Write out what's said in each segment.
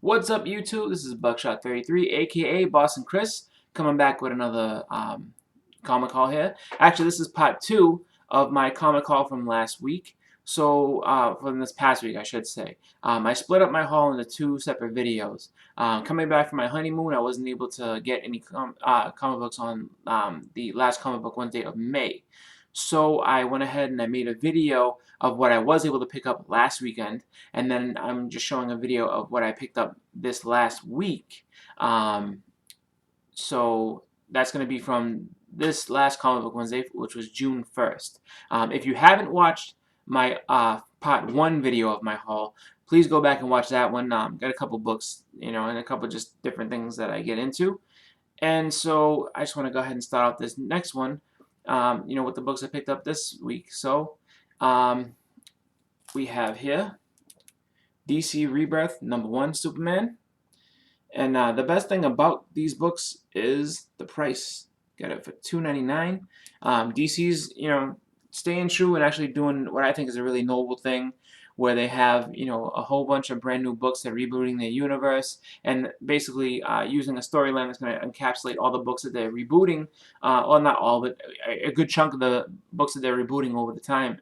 What's up, YouTube? This is Buckshot33, aka Boston Chris, coming back with another comic haul here. Actually, this is part 2 of my comic haul from last week. So, from this past week, I should say. I split up my haul into 2 separate videos. Coming back from my honeymoon, I wasn't able to get any comic books on the last comic book Wednesday of May. So I went ahead and I made a video of what I was able to pick up last weekend, and then I'm just showing a video of what I picked up this last week. Um, so that's going to be from this last comic book Wednesday, which was June 1st. If you haven't watched my part 1 video of my haul, please go back and watch that one. Got a couple books, and a couple just different things that I get into. And so I just want to go ahead and start off this next one, with the books I picked up this week. So we have here DC Rebirth #1 Superman. And the best thing about these books is the price. Got it for $2.99. DC's, staying true and actually doing what I think is a really noble thing, where they have, a whole bunch of brand new books. They're rebooting their universe and basically using a storyline that's going to encapsulate all the books that they're rebooting. Well, not all, but a good chunk of the books that they're rebooting over the time.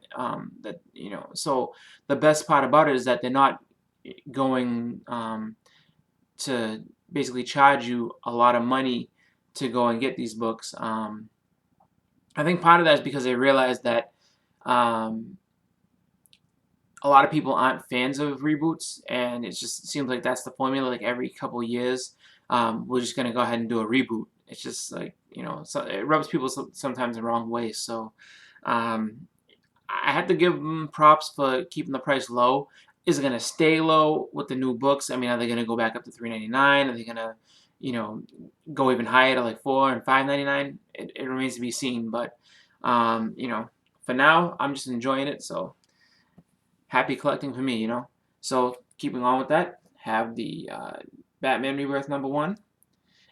So the best part about it is that they're not going to basically charge you a lot of money to go and get these books. I think part of that is because they realize that a lot of people aren't fans of reboots, and it seems like that's the formula. Like every couple years, we're just gonna go ahead and do a reboot. It's just like, so it rubs people sometimes the wrong way. So I have to give them props for keeping the price low. Is it going to stay low with the new books? I mean, are they going to go back up to $3.99? Are they going to, go even higher to like $4 and $5.99? It remains to be seen. But, for now, I'm just enjoying it. So, happy collecting for me, So, keeping on with that, have the Batman Rebirth #1.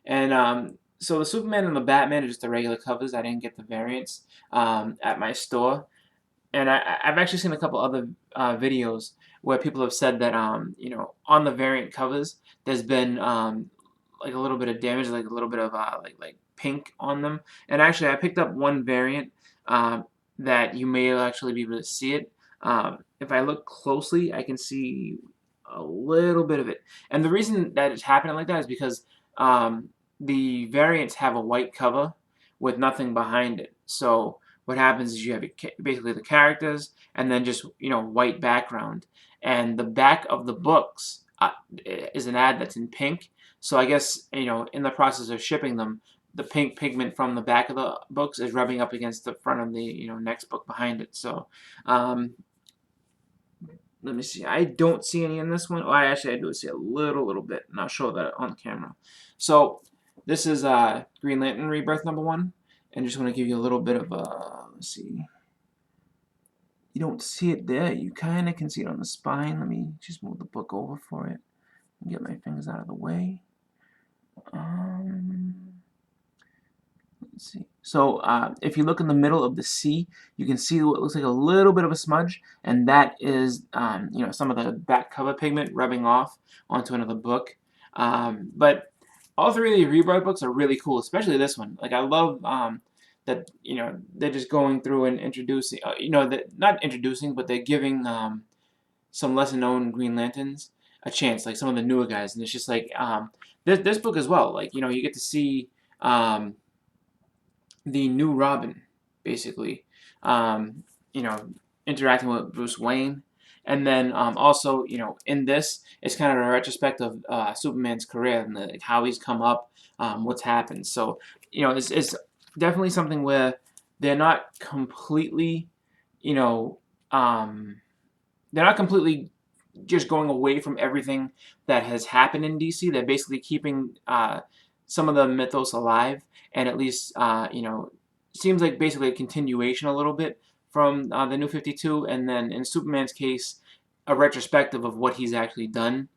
And so the Superman and the Batman are just the regular covers. I didn't get the variants at my store. And I've actually seen a couple other videos where people have said that on the variant covers there's been like a little bit of damage, like a little bit of like pink on them. And actually, I picked up one variant that you may actually be able to see it. If I look closely, I can see a little bit of it. And the reason that it's happening like that is because the variants have a white cover with nothing behind it. So what happens is you have basically the characters and then just white background, and the back of the books is an ad that's in pink. So I guess in the process of shipping them, the pink pigment from the back of the books is rubbing up against the front of the next book behind it. So let me see. I don't see any in this one. Oh, I do see a little bit, and I'll show that on camera. So this is Green Lantern Rebirth #1. And just want to give you a little bit of a, let's see. You don't see it there. You kind of can see it on the spine. Let me just move the book over for it and get my fingers out of the way. Let's see. So if you look in the middle of the C, you can see what looks like a little bit of a smudge, and that is, some of the back cover pigment rubbing off onto another book. But all three of the Rebirth books are really cool, especially this one. Like, I love that they're just going through and introducing, not introducing, but they're giving some lesser known Green Lanterns a chance, like some of the newer guys. And it's just like this book as well. Like, you get to see the new Robin, basically, interacting with Bruce Wayne. And then also, in this, it's kind of a retrospective of Superman's career and like how he's come up, what's happened. So, it's definitely something where they're not completely, they're not completely just going away from everything that has happened in DC. They're basically keeping some of the mythos alive, and at least, seems like basically a continuation a little bit from the New 52, and then in Superman's case, a retrospective of what he's actually done.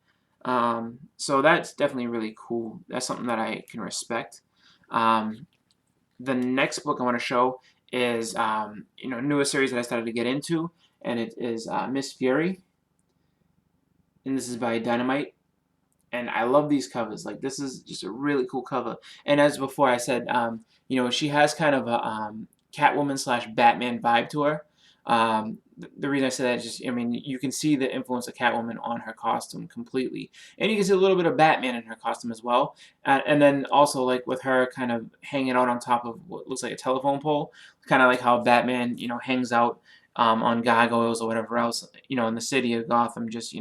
So that's definitely really cool. That's something that I can respect. The next book I want to show is, a newer series that I started to get into, and it is Miss Fury. And this is by Dynamite. and I love these covers. Like, this is just a really cool cover. And as before I said, she has kind of a Catwoman slash Batman vibe to her. The reason I say that is just, I mean, you can see the influence of Catwoman on her costume completely, and you can see a little bit of Batman in her costume as well. And then also, like, with her kind of hanging out on top of what looks like a telephone pole, kind of like how Batman, hangs out on gargoyles or whatever else, in the city of Gotham, just,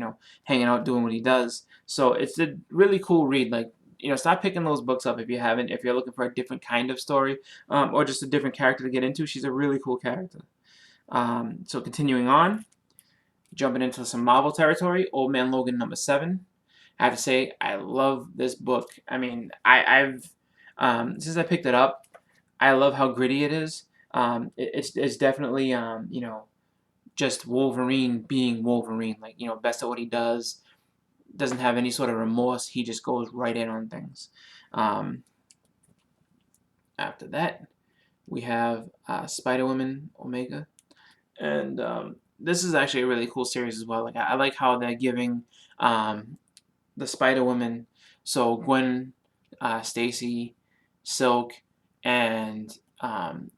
hanging out doing what he does. So it's a really cool read. Like, stop picking those books up if you haven't, if you're looking for a different kind of story, or just a different character to get into. She's a really cool character. So continuing on, jumping into some Marvel territory, Old Man Logan #7. I have to say, I love this book. I mean, I've since I picked it up, I love how gritty it is. It's definitely just Wolverine being Wolverine, like, best at what he does, doesn't have any sort of remorse. He just goes right in on things. After that, we have Spider-Woman Omega, and this is actually a really cool series as well. Like, I like how they're giving the Spider-Woman, so Gwen, Stacy, Silk, and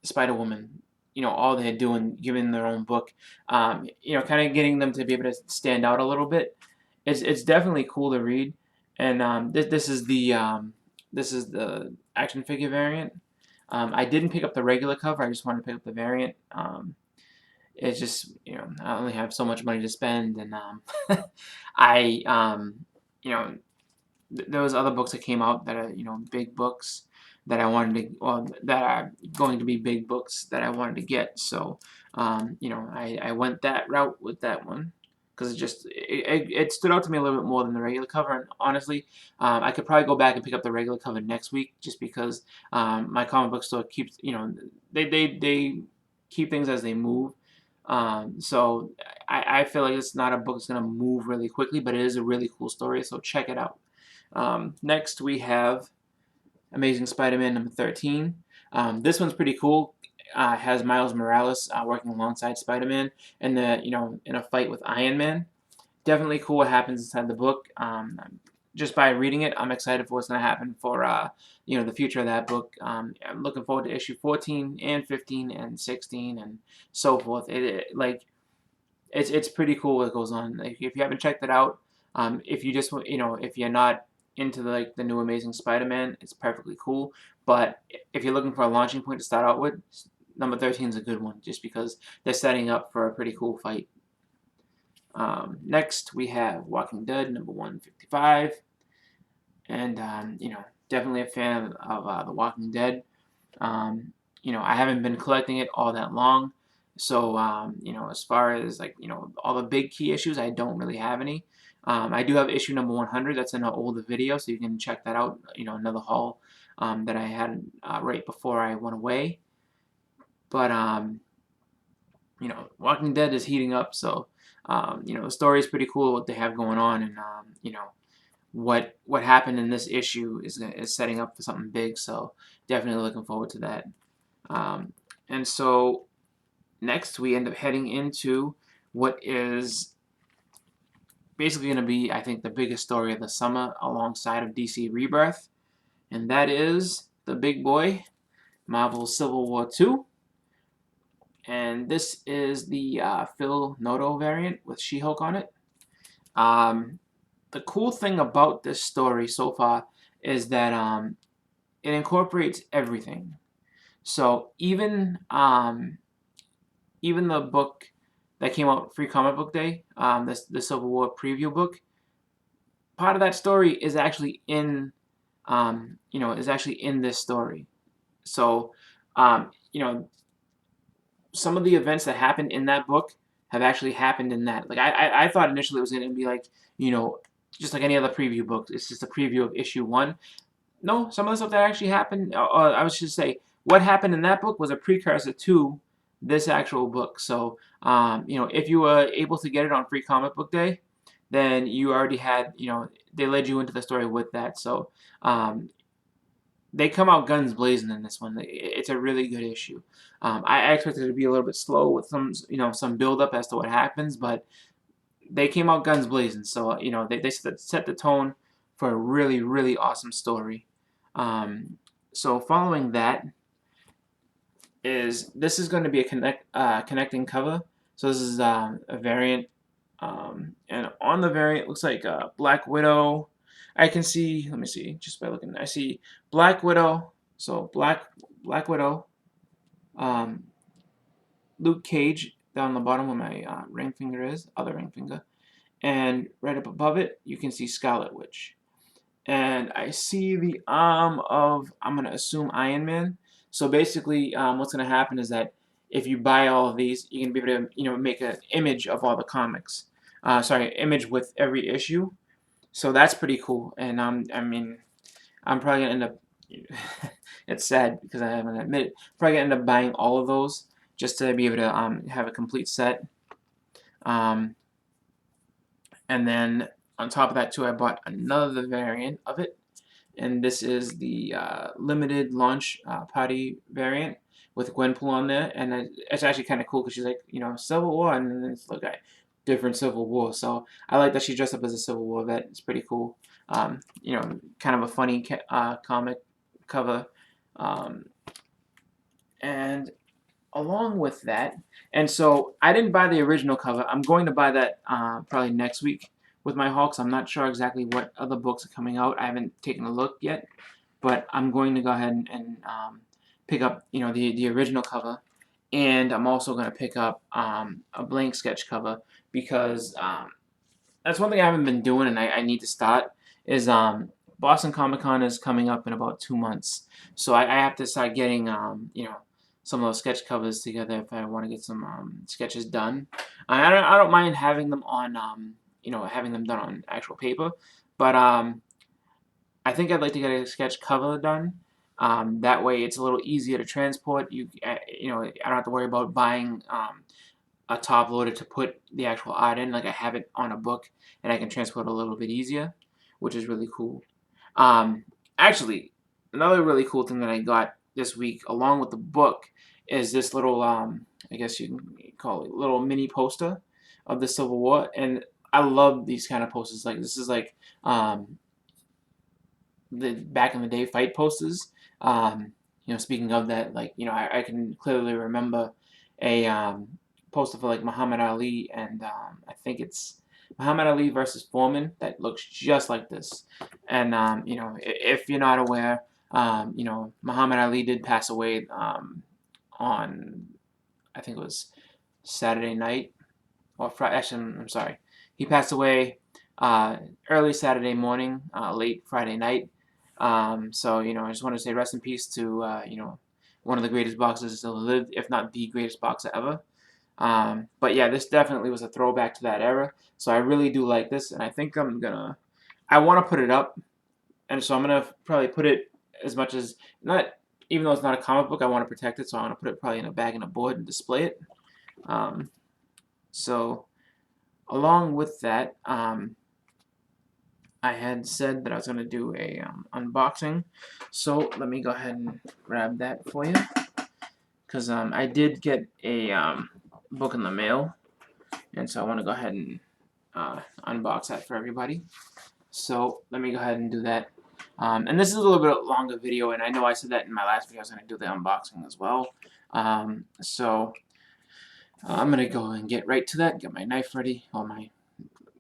Spider-Woman, all they're doing, giving their own book, kind of getting them to be able to stand out a little bit. It's definitely cool to read, and this is the action figure variant. I didn't pick up the regular cover. I just wanted to pick up the variant. It's just, I only have so much money to spend, and I there was other books that came out that are, big books that I wanted to, well, that are going to be big books that I wanted to get. So, I went that route with that one because it stood out to me a little bit more than the regular cover. And honestly, I could probably go back and pick up the regular cover next week just because my comic book store keeps, they keep things as they move. So I feel like it's not a book that's going to move really quickly, but it is a really cool story, so check it out. Next we have Amazing Spider-Man #13. This one's pretty cool. Has Miles Morales working alongside Spider-Man in in a fight with Iron Man. Definitely cool what happens inside the book. Just by reading it, I'm excited for what's going to happen for the future of that book. I'm looking forward to issue 14 and 15 and 16 and so forth. It's pretty cool what goes on. Like, if you haven't checked it out, if you just if you're not into the new Amazing Spider-Man, it's perfectly cool. But if you're looking for a launching point to start out with, #13 is a good one, just because they're setting up for a pretty cool fight. Next we have Walking Dead #155, and definitely a fan of The Walking Dead. I haven't been collecting it all that long, so as far as all the big key issues, I don't really have any. I do have issue #100. That's in an older video, so you can check that out. Another haul that I had right before I went away. But Walking Dead is heating up, so the story is pretty cool what they have going on, and what happened in this issue is setting up for something big. So definitely looking forward to that. And so next we end up heading into what is basically going to be, I think, the biggest story of the summer alongside of DC Rebirth, and that is the big boy, Marvel Civil War 2. And this is the Phil Noto variant with She-Hulk on it. The cool thing about this story so far is that it incorporates everything. So even the book that came out Free Comic Book Day, the Civil War preview book, part of that story is actually in this story. So some of the events that happened in that book have actually happened in that. Like, I thought initially it was going to be like, just like any other preview book. It's just a preview of issue 1. No, some of the stuff that actually happened, I was just say, what happened in that book was a precursor to this actual book. So, if you were able to get it on Free Comic Book Day, then you already had, they led you into the story with that. So, they come out guns blazing in this one. It's a really good issue. I expected it to be a little bit slow with some build up as to what happens, but they came out guns blazing. So they set the tone for a really, really awesome story. So following that is this is going to be a connecting cover. So this is a variant, and on the variant looks like Black Widow. I can see. Let me see. Just by looking, I see Black Widow. So Black Widow, um, Luke Cage down the bottom where my ring finger is, other ring finger, and right up above it you can see Scarlet Witch. And I see the arm of, I'm gonna assume, Iron Man. So basically, what's gonna happen is that if you buy all of these, you're gonna be able to, make an image of all the comics. Sorry, image with every issue. So that's pretty cool. And I mean, I'm probably gonna end up. It's sad because I haven't admit it. Probably gonna end up buying all of those just to be able to have a complete set. Um, and then on top of that too, I bought another variant of it, and this is the limited launch party variant with Gwenpool on there, and it's actually kind of cool because she's like, Civil War, and then it's like a different Civil War. So I like that she dressed up as a Civil War vet. It's pretty cool. Kind of a funny comic cover, and along with that, and so I didn't buy the original cover. I'm going to buy that probably next week with my haul, because I'm not sure exactly what other books are coming out. I haven't taken a look yet, but I'm going to go ahead and pick up, the original cover, and I'm also going to pick up a blank sketch cover, because that's one thing I haven't been doing, and I need to start, is Boston Comic Con is coming up in about 2 months, so I have to start getting some of those sketch covers together if I want to get some sketches done. I don't mind having them on having them done on actual paper, but I think I'd like to get a sketch cover done. That way, it's a little easier to transport. I don't have to worry about buying a top loader to put the actual art in. Like, I have it on a book, and I can transport a little bit easier, which is really cool. Actually, another really cool thing that I got this week, along with the book, is this little, I guess you can call it, little mini poster of the Civil War, and I love these kind of posters. Like, this is like the back in the day fight posters. Speaking of that, like, I can clearly remember a poster for like Muhammad Ali, and I think it's Muhammad Ali versus Foreman that looks just like this. And if you're not aware, Muhammad Ali did pass away on, I think it was Saturday night, or Friday. Actually, I'm sorry, he passed away early Saturday morning, late Friday night. So I just want to say rest in peace to one of the greatest boxers that still lived, if not the greatest boxer ever. But yeah, this definitely was a throwback to that era. So I really do like this, and I think I want to put it up, and so I'm gonna probably put it as much as not. Even though it's not a comic book, I want to protect it, so I want to put it probably in a bag and a board and display it. So along with that, I had said that I was going to do a unboxing, so let me go ahead and grab that for you, because I did get a book in the mail, and so I want to go ahead and unbox that for everybody. So let me go ahead and do that. And this is a little bit longer video, and I know I said that in my last video I was going to do the unboxing as well. So I'm going to go and get right to that, get my knife ready, or my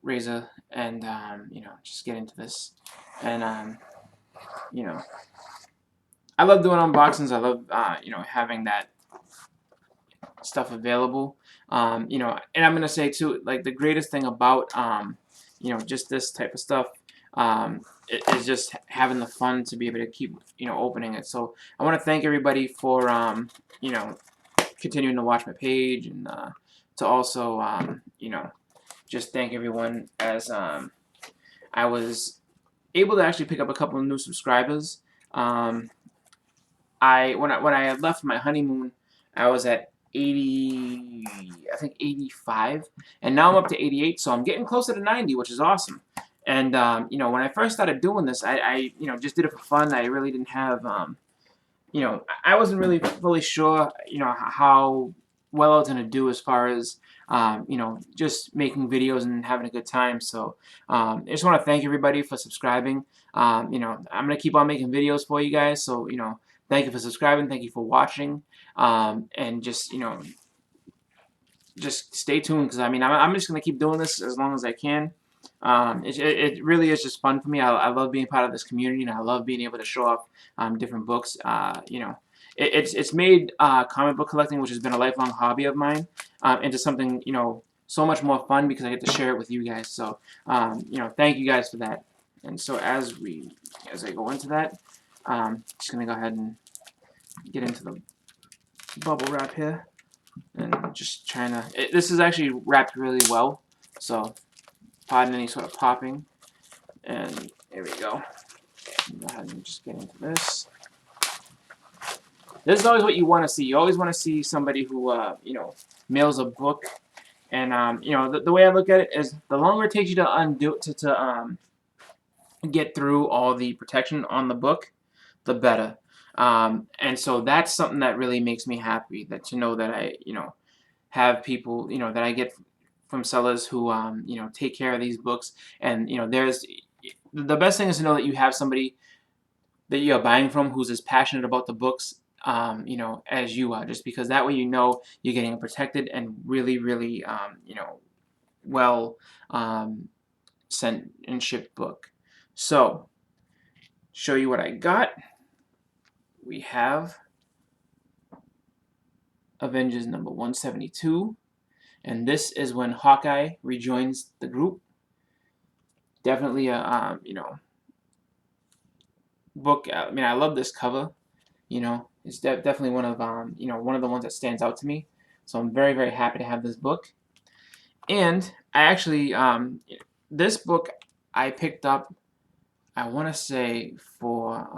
razor, and just get into this. And I love doing unboxings. I love having that stuff available. And I'm gonna say too, like, the greatest thing about just this type of stuff is just having the fun to be able to keep opening it. So I want to thank everybody for continuing to watch my page, and to also just thank everyone, as I was able to actually pick up a couple of new subscribers. When I had left my honeymoon, I was at 80, I think 85, and now I'm up to 88, so I'm getting closer to 90, which is awesome. And when I first started doing this, I just did it for fun. I really didn't have I wasn't really fully sure how well out gonna do as far as you know, just making videos and having a good time. So I just want to thank everybody for subscribing. You know, I'm gonna keep on making videos for you guys. So you know, thank you for subscribing. Thank you for watching. And just, you know, just stay tuned, because I mean, I'm just gonna keep doing this as long as I can. It really is just fun for me. I love being part of this community, and I love being able to show off different books. You know, it's made comic book collecting, which has been a lifelong hobby of mine, into something, you know, so much more fun, because I get to share it with you guys. So you know, thank you guys for that. And so as I go into that, just gonna go ahead and get into the bubble wrap here, and just trying to. This is actually wrapped really well, so pardon any sort of popping. And here we go. Go ahead and just get into this. This is always what you want to see. You always want to see somebody who, you know, mails a book. And you know, the way I look at it is, the longer it takes you to undo to get through all the protection on the book, the better. And so that's something that really makes me happy, that to know that I, you know, have people, you know, that I get from sellers who, you know, take care of these books. And you know, the best thing is to know that you have somebody that you're buying from who's as passionate about the books, you know, as you are. Just because that way, you know, you're getting a protected and really, really, you know, well sent and shipped book. So, show you what I got. We have Avengers number 172, and this is when Hawkeye rejoins the group. Definitely a you know, book. I mean, I love this cover. You know, it's definitely one of you know, one of the ones that stands out to me. So I'm very, very happy to have this book. And I actually this book I picked up, I want to say for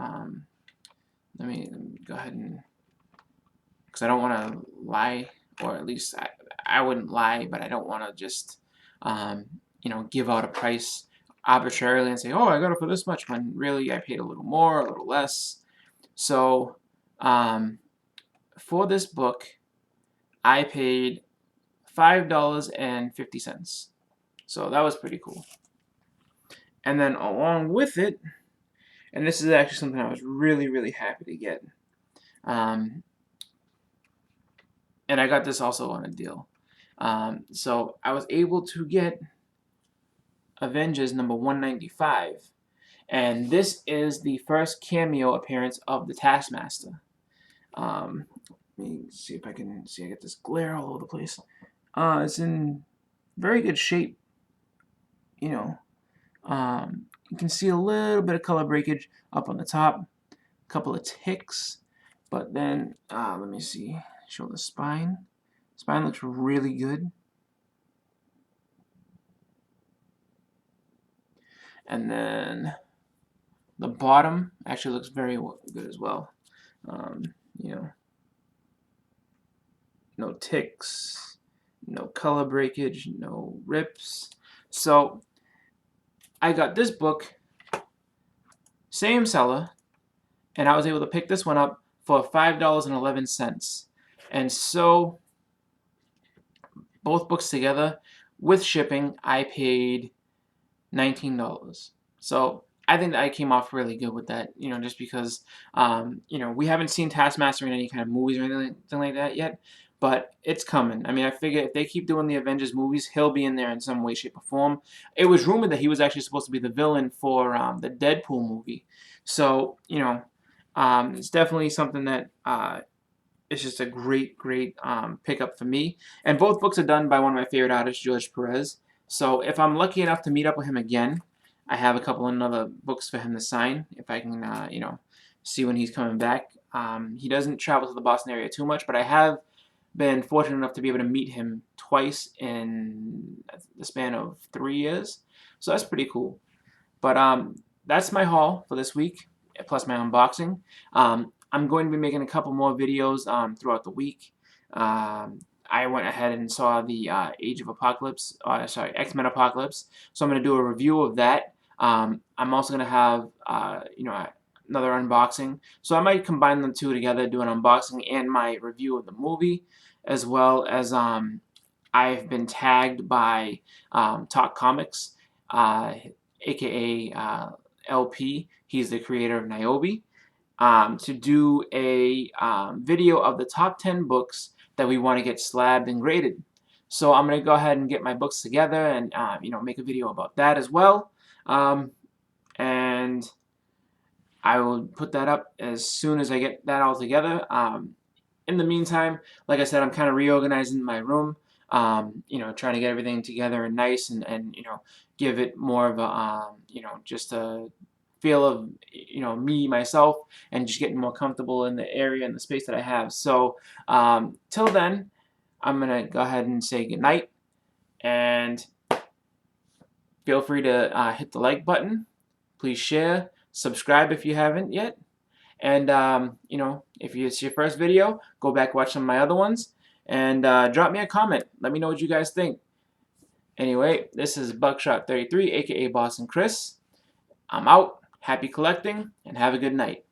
let me go ahead and, because I don't want to lie, or at least I wouldn't lie, but I don't want to just you know, give out a price arbitrarily and say, oh, I got it for this much, when really I paid a little more, a little less. So for this book, I paid $5.50. So that was pretty cool. And then along with it, and this is actually something I was really, really happy to get. And I got this also on a deal. So I was able to get Avengers number 195. And this is the first cameo appearance of the Taskmaster. Let me see if I can see. I get this glare all over the place. It's in very good shape. You know, you can see a little bit of color breakage up on the top, a couple of ticks, but then let me see. Show the spine. Spine looks really good. And then the bottom actually looks very good as well. You know, no ticks, no color breakage, no rips. So I got this book, same seller, and I was able to pick this one up for $5.11. And so both books together with shipping, I paid $19. So I think that I came off really good with that, you know, just because, you know, we haven't seen Taskmaster in any kind of movies or anything like that yet, but it's coming. I mean, I figure if they keep doing the Avengers movies, he'll be in there in some way, shape, or form. It was rumored that he was actually supposed to be the villain for the Deadpool movie. So, you know, it's definitely something that it's just a great, great pickup for me. And both books are done by one of my favorite artists, George Perez. So if I'm lucky enough to meet up with him again, I have a couple of other books for him to sign if I can, you know, see when he's coming back. He doesn't travel to the Boston area too much, but I have been fortunate enough to be able to meet him twice in the span of 3 years. So that's pretty cool. But that's my haul for this week, plus my unboxing. I'm going to be making a couple more videos throughout the week. I went ahead and saw the Age of Apocalypse, sorry, X-Men Apocalypse. So I'm going to do a review of that. I'm also going to have, you know, another unboxing. So I might combine them two together, do an unboxing and my review of the movie as well as I've been tagged by Talk Comics, aka LP. He's the creator of Niobe. To do a video of the top 10 books that we want to get slabbed and graded. So I'm going to go ahead and get my books together and make a video about that as well. And I will put that up as soon as I get that all together. In the meantime, like I said, I'm kind of reorganizing my room, trying to get everything together and nice and give it more of a, just a feel of, me, myself, and just getting more comfortable in the area and the space that I have. So, till then, I'm going to go ahead and say goodnight, and feel free to hit the like button. Please share, subscribe if you haven't yet. And, if it's your first video, go back, watch some of my other ones, and drop me a comment. Let me know what you guys think. Anyway, this is Buckshot33, aka Boston Chris. I'm out. Happy collecting, and have a good night.